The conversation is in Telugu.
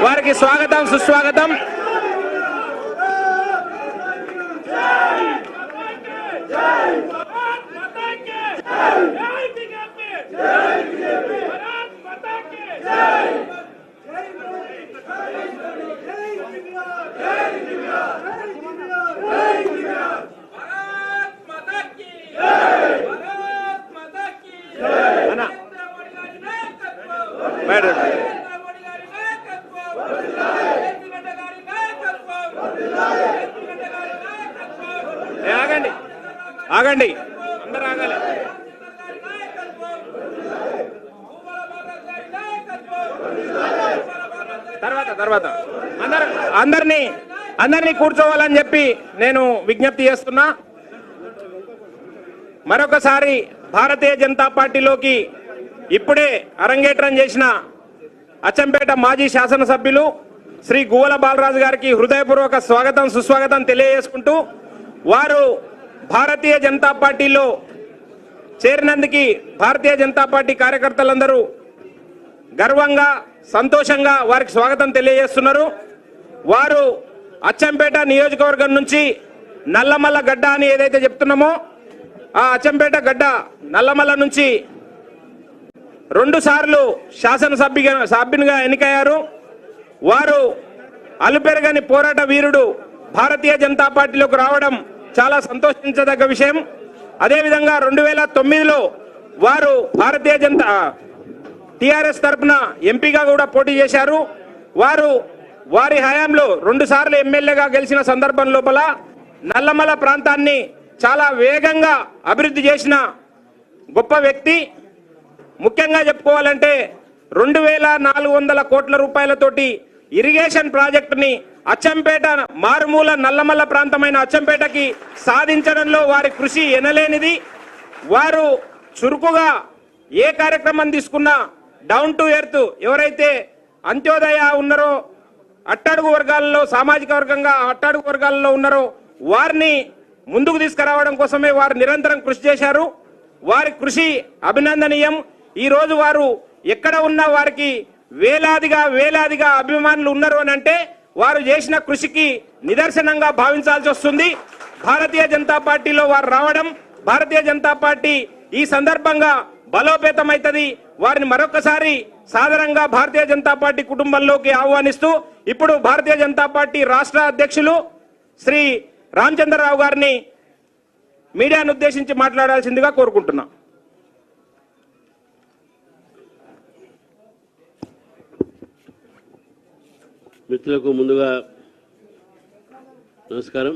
వారికి స్వాగతం సుస్వాగతం. ఆగండి ఆగండి అందరూ ఆగాలి. తర్వాత అందరినీ కూర్చోవాలని చెప్పి నేను విజ్ఞప్తి చేస్తున్నా. మరొకసారి భారతీయ జనతా పార్టీలోకి ఇప్పుడే అరంగేట్రం చేసిన అచ్చంపేట మాజీ శాసనసభ్యులు శ్రీ గువ్వల బాలరాజు గారికి హృదయపూర్వక స్వాగతం సుస్వాగతం తెలియజేసుకుంటూ, వారు భారతీయ జనతా పార్టీలో చేరినందుకు భారతీయ జనతా పార్టీ కార్యకర్తలందరూ గర్వంగా సంతోషంగా వారికి స్వాగతం తెలియజేస్తున్నారు. వారు అచ్చంపేట నియోజకవర్గం నుంచి నల్లమల్ల గడ్డ అని ఏదైతే చెప్తున్నామో ఆ అచ్చంపేట గడ్డ నల్లమల్ల నుంచి 2 సార్లు శాసనసభ్యునిగా ఎన్నికయ్యారు. వారు అలుపెరగని పోరాట వీరుడు. భారతీయ జనతా పార్టీలోకి రావడం చాలా సంతోషించదగ్గ విషయం. అదేవిధంగా 2009లో వారు భారతీయ జనతా టిఆర్ఎస్ తరఫున ఎంపీగా కూడా పోటీ చేశారు. వారి హయాంలో 2 సార్లు ఎమ్మెల్యేగా గెలిచిన సందర్భం లోపల నల్లమల ప్రాంతాన్ని చాలా వేగంగా అభివృద్ధి చేసిన గొప్ప వ్యక్తి. ముఖ్యంగా చెప్పుకోవాలంటే 2400 కోట్ల రూపాయలతోటి ఇరిగేషన్ ప్రాజెక్టుని అచ్చంపేట మారుమూల నల్లమల్ల ప్రాంతమైన అచ్చంపేటకి సాధించడంలో వారి కృషి ఎనలేనిది. వారు చురుకుగా ఏ కార్యక్రమం తీసుకున్నా డౌన్ టు ఎర్త్, ఎవరైతే అంత్యోదయ ఉన్నారో అట్టడుగు వర్గాలలో సామాజిక వర్గంగా అట్టడుగు వర్గాలలో ఉన్నారో వారిని ముందుకు తీసుకురావడం కోసమే వారు నిరంతరం కృషి చేశారు. వారి కృషి అభినందనీయం. ఈ రోజు వారు ఎక్కడ ఉన్నా వారికి వేలాదిగా అభిమానులు ఉన్నారు అని అంటే వారు చేసిన కృషికి నిదర్శనంగా భావించాల్సి వస్తుంది. భారతీయ జనతా పార్టీలో వారు రావడం భారతీయ జనతా పార్టీ ఈ సందర్భంగా బలోపేతమైతది. వారిని మరొకసారి సాధారణంగా భారతీయ జనతా పార్టీ కుటుంబంలోకి ఆహ్వానిస్తూ ఇప్పుడు భారతీయ జనతా పార్టీ రాష్ట్ర అధ్యక్షులు శ్రీ రామచంద్రరావు గారిని మీడియాను ఉద్దేశించి మాట్లాడాల్సిందిగా కోరుకుంటున్నా. మిత్రులకు ముందుగా నమస్కారం.